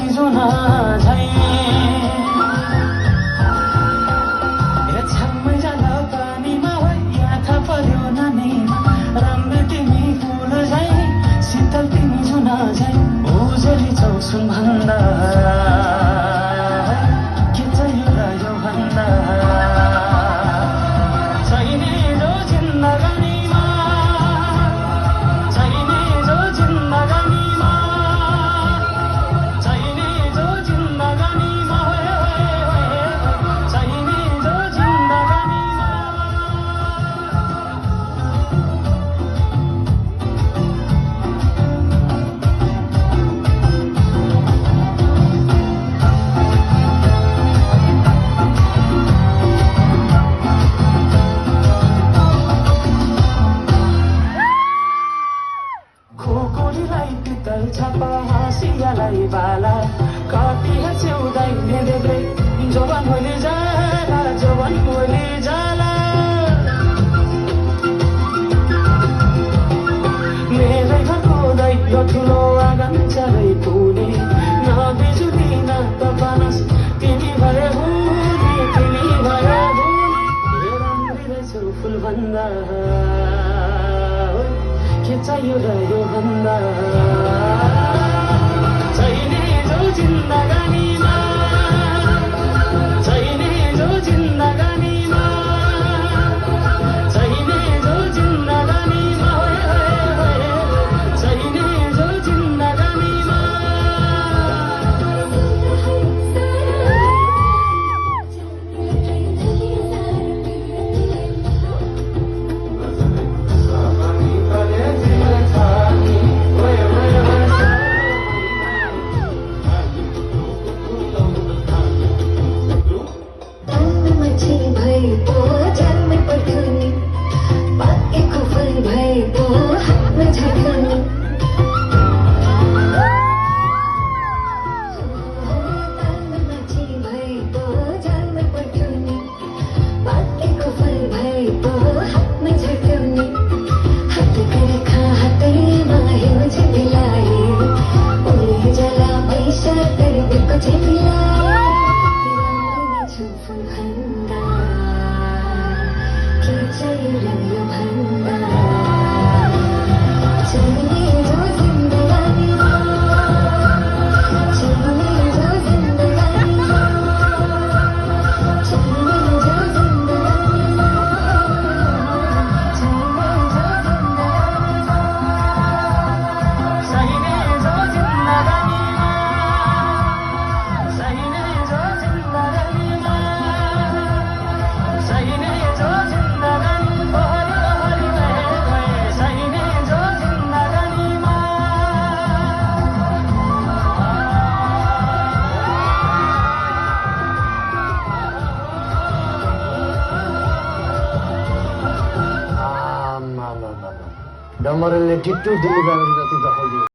तिमी जुना झै छ्याम्मै जाला पानीमा याथा पर्यो नानीमा राम्रो तिमी फुल झै शीतल तिमी जुना झै उजेली छौ सुन भन्दा के चाहियो र यो भन्दा छैने जो जिन्दगानीमा छैने जो जिन्दगानीमा छैने जो जिन्दगानीमा छैने जो जिन्दगानीमा खोकोरीलाई पितल छापा हाँसियालाई बाला कति हाँस्यौदै देख्दै जवान भोलि जाला जवान भोलि जाला मेरै घरको दैलो ठुलो आँगन चरै पुनी नबिजुली न त पानस तिमी भए हुने तिमी भए हुने राम्री रहेछौ फुल भन्दा के चाहियो र यो भन्दा छैने जो जिन्दगानीमा छैने जो जिन्दगानीमा छैने जो जिन्दगानीमा छैने जो जिन्दगानीमा डम्बरले टिट्टु दिनु गएर जति दखल दियो